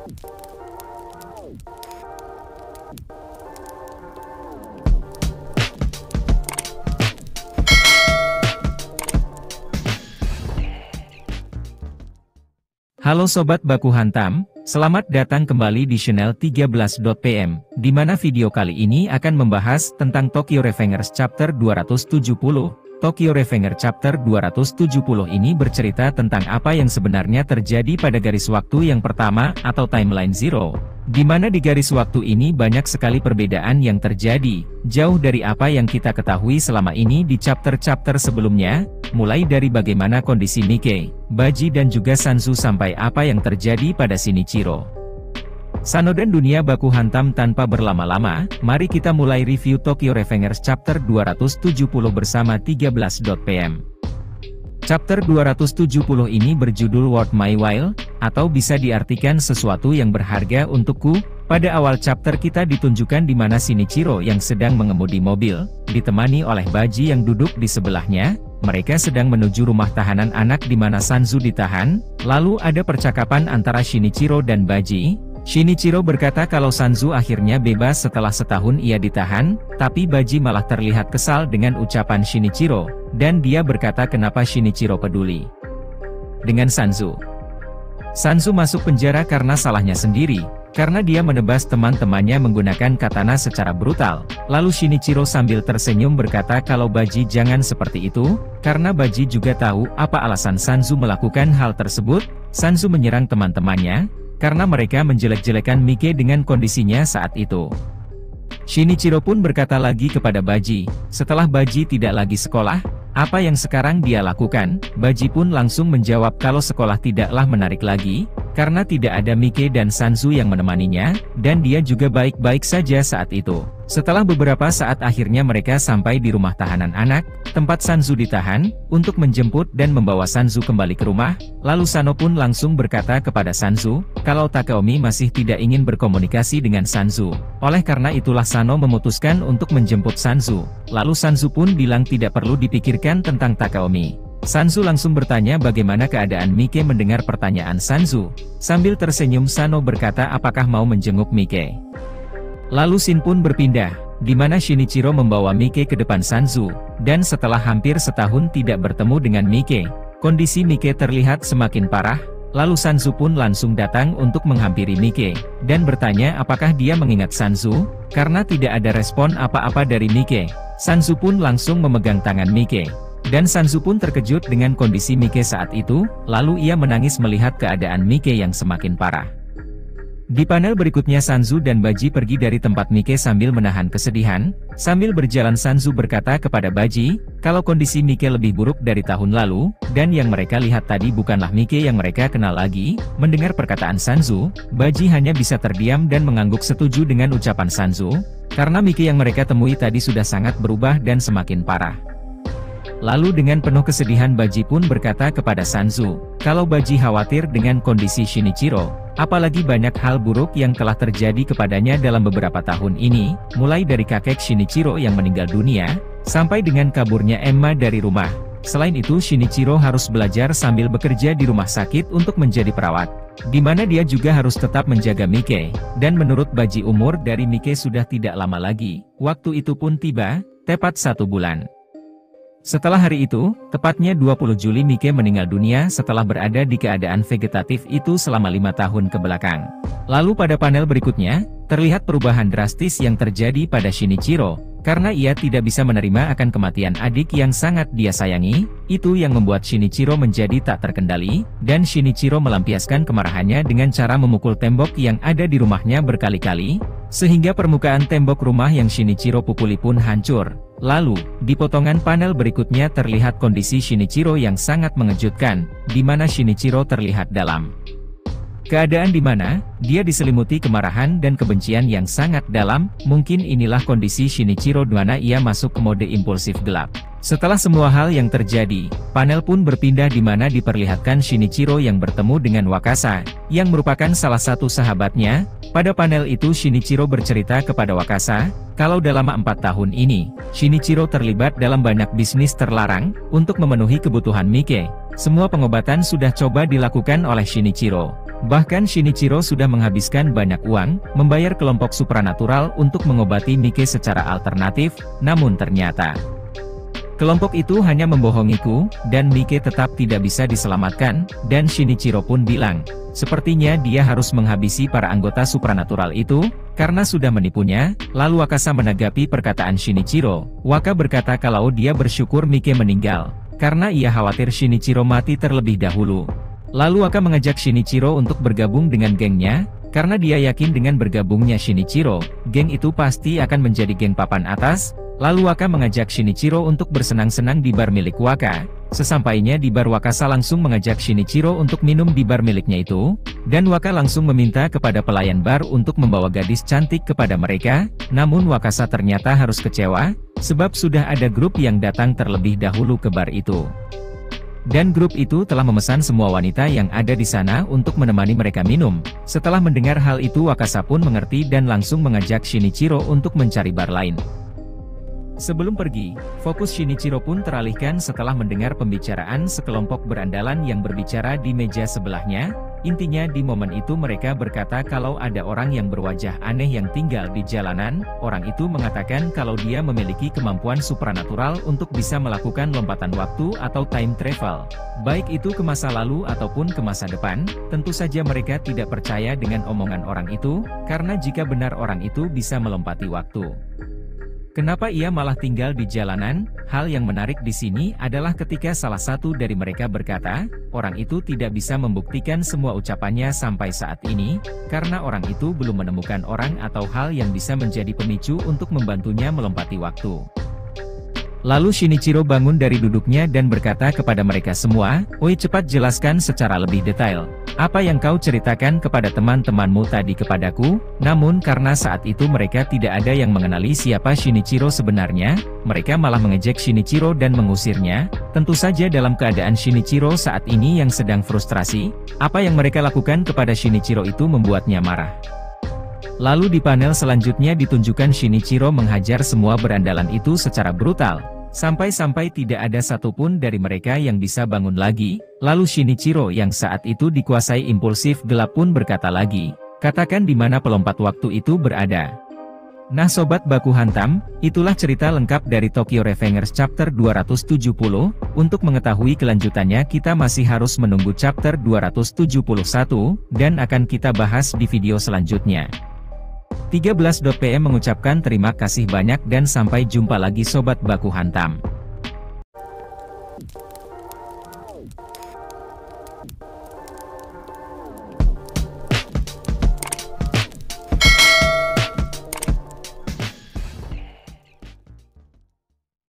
Halo Sobat Baku Hantam, selamat datang kembali di channel 13.pm, di mana video kali ini akan membahas tentang Tokyo Revengers Chapter 270. Tokyo Revenger Chapter 270 ini bercerita tentang apa yang sebenarnya terjadi pada garis waktu yang pertama atau Timeline Zero, di mana di garis waktu ini banyak sekali perbedaan yang terjadi, jauh dari apa yang kita ketahui selama ini di chapter-chapter sebelumnya, mulai dari bagaimana kondisi Mike, Baji dan juga Sanzu sampai apa yang terjadi pada Shinichiro. Sano dan dunia baku hantam tanpa berlama-lama, mari kita mulai review Tokyo Revengers Chapter 270 bersama 13.pm. Chapter 270 ini berjudul Worth My While, atau bisa diartikan sesuatu yang berharga untukku. Pada awal chapter kita ditunjukkan di mana Shinichiro yang sedang mengemudi mobil, ditemani oleh Baji yang duduk di sebelahnya. Mereka sedang menuju rumah tahanan anak di mana Sanzu ditahan, lalu ada percakapan antara Shinichiro dan Baji. Shinichiro berkata kalau Sanzu akhirnya bebas setelah setahun ia ditahan, tapi Baji malah terlihat kesal dengan ucapan Shinichiro, dan dia berkata kenapa Shinichiro peduli dengan Sanzu. Sanzu masuk penjara karena salahnya sendiri, karena dia menebas teman-temannya menggunakan katana secara brutal. Lalu Shinichiro sambil tersenyum berkata kalau Baji jangan seperti itu, karena Baji juga tahu apa alasan Sanzu melakukan hal tersebut. Sanzu menyerang teman-temannya, karena mereka menjelek-jelekan Mike dengan kondisinya saat itu. Shinichiro pun berkata lagi kepada Baji, setelah Baji tidak lagi sekolah, apa yang sekarang dia lakukan? Baji pun langsung menjawab kalau sekolah tidaklah menarik lagi, karena tidak ada Mike dan Sanzu yang menemaninya, dan dia juga baik-baik saja saat itu. Setelah beberapa saat akhirnya mereka sampai di rumah tahanan anak, tempat Sanzu ditahan, untuk menjemput dan membawa Sanzu kembali ke rumah. Lalu Sano pun langsung berkata kepada Sanzu, kalau Takaomi masih tidak ingin berkomunikasi dengan Sanzu. Oleh karena itulah Sano memutuskan untuk menjemput Sanzu. Lalu Sanzu pun bilang tidak perlu dipikirkan tentang Takaomi. Sanzu langsung bertanya bagaimana keadaan Mike. Mendengar pertanyaan Sanzu, sambil tersenyum Sano berkata apakah mau menjenguk Mike. Lalu scene pun berpindah, di mana Shinichiro membawa Mike ke depan Sanzu, dan setelah hampir setahun tidak bertemu dengan Mike, kondisi Mike terlihat semakin parah. Lalu Sanzu pun langsung datang untuk menghampiri Mike, dan bertanya apakah dia mengingat Sanzu, karena tidak ada respon apa-apa dari Mike. Sanzu pun langsung memegang tangan Mike, dan Sanzu pun terkejut dengan kondisi Mike saat itu, lalu ia menangis melihat keadaan Mike yang semakin parah. Di panel berikutnya Sanzu dan Baji pergi dari tempat Mike sambil menahan kesedihan. Sambil berjalan Sanzu berkata kepada Baji, kalau kondisi Mike lebih buruk dari tahun lalu, dan yang mereka lihat tadi bukanlah Mike yang mereka kenal lagi. Mendengar perkataan Sanzu, Baji hanya bisa terdiam dan mengangguk setuju dengan ucapan Sanzu, karena Mike yang mereka temui tadi sudah sangat berubah dan semakin parah. Lalu dengan penuh kesedihan Baji pun berkata kepada Sanzu, kalau Baji khawatir dengan kondisi Shinichiro, apalagi banyak hal buruk yang telah terjadi kepadanya dalam beberapa tahun ini, mulai dari kakek Shinichiro yang meninggal dunia, sampai dengan kaburnya Emma dari rumah. Selain itu Shinichiro harus belajar sambil bekerja di rumah sakit untuk menjadi perawat, di mana dia juga harus tetap menjaga Mike, dan menurut Baji umur dari Mike sudah tidak lama lagi. Waktu itu pun tiba, tepat 1 bulan. Setelah hari itu, tepatnya 20 Juli Mike meninggal dunia setelah berada di keadaan vegetatif itu selama 5 tahun ke belakang. Lalu pada panel berikutnya, terlihat perubahan drastis yang terjadi pada Shinichiro, karena ia tidak bisa menerima akan kematian adik yang sangat dia sayangi. Itu yang membuat Shinichiro menjadi tak terkendali, dan Shinichiro melampiaskan kemarahannya dengan cara memukul tembok yang ada di rumahnya berkali-kali, sehingga permukaan tembok rumah yang Shinichiro pukuli pun hancur. Lalu, di potongan panel berikutnya terlihat kondisi Shinichiro yang sangat mengejutkan, di mana Shinichiro terlihat dalam keadaan di mana dia diselimuti kemarahan dan kebencian yang sangat dalam. Mungkin inilah kondisi Shinichiro di mana ia masuk ke mode impulsif gelap. Setelah semua hal yang terjadi, panel pun berpindah di mana diperlihatkan Shinichiro yang bertemu dengan Wakasa, yang merupakan salah satu sahabatnya. Pada panel itu Shinichiro bercerita kepada Wakasa, kalau dalam 4 tahun ini, Shinichiro terlibat dalam banyak bisnis terlarang, untuk memenuhi kebutuhan Mike. Semua pengobatan sudah coba dilakukan oleh Shinichiro, Bahkan Shinichiro sudah menghabiskan banyak uang, membayar kelompok supranatural untuk mengobati Mike secara alternatif, namun ternyata kelompok itu hanya membohongiku, dan Mike tetap tidak bisa diselamatkan, dan Shinichiro pun bilang, sepertinya dia harus menghabisi para anggota supranatural itu, karena sudah menipunya. Lalu Wakasa menanggapi perkataan Shinichiro. Waka berkata kalau dia bersyukur Mike meninggal, karena ia khawatir Shinichiro mati terlebih dahulu. Lalu Waka mengajak Shinichiro untuk bergabung dengan gengnya, karena dia yakin dengan bergabungnya Shinichiro, geng itu pasti akan menjadi geng papan atas. Lalu Waka mengajak Shinichiro untuk bersenang-senang di bar milik Waka. Sesampainya di bar, Wakasa langsung mengajak Shinichiro untuk minum di bar miliknya itu, dan Waka langsung meminta kepada pelayan bar untuk membawa gadis cantik kepada mereka. Namun Wakasa ternyata harus kecewa, sebab sudah ada grup yang datang terlebih dahulu ke bar itu. Dan grup itu telah memesan semua wanita yang ada di sana untuk menemani mereka minum. Setelah mendengar hal itu, Wakasa pun mengerti dan langsung mengajak Shinichiro untuk mencari bar lain. Sebelum pergi, fokus Shinichiro pun teralihkan setelah mendengar pembicaraan sekelompok berandalan yang berbicara di meja sebelahnya. Intinya di momen itu mereka berkata kalau ada orang yang berwajah aneh yang tinggal di jalanan. Orang itu mengatakan kalau dia memiliki kemampuan supranatural untuk bisa melakukan lompatan waktu atau time travel, baik itu ke masa lalu ataupun ke masa depan. Tentu saja mereka tidak percaya dengan omongan orang itu, karena jika benar orang itu bisa melompati waktu, kenapa ia malah tinggal di jalanan? Hal yang menarik di sini adalah ketika salah satu dari mereka berkata, orang itu tidak bisa membuktikan semua ucapannya sampai saat ini, karena orang itu belum menemukan orang atau hal yang bisa menjadi pemicu untuk membantunya melompati waktu. Lalu Shinichiro bangun dari duduknya dan berkata kepada mereka semua, "Oi, cepat jelaskan secara lebih detail apa yang kau ceritakan kepada teman-temanmu tadi kepadaku." Namun karena saat itu mereka tidak ada yang mengenali siapa Shinichiro sebenarnya, mereka malah mengejek Shinichiro dan mengusirnya. Tentu saja dalam keadaan Shinichiro saat ini yang sedang frustrasi, apa yang mereka lakukan kepada Shinichiro itu membuatnya marah. Lalu di panel selanjutnya ditunjukkan Shinichiro menghajar semua berandalan itu secara brutal, sampai-sampai tidak ada satupun dari mereka yang bisa bangun lagi. Lalu Shinichiro yang saat itu dikuasai impulsif gelap pun berkata lagi, "Katakan di mana pelompat waktu itu berada." Nah Sobat Baku Hantam, itulah cerita lengkap dari Tokyo Revengers Chapter 270. Untuk mengetahui kelanjutannya kita masih harus menunggu Chapter 271, dan akan kita bahas di video selanjutnya. 13.pm mengucapkan terima kasih banyak dan sampai jumpa lagi Sobat Baku Hantam.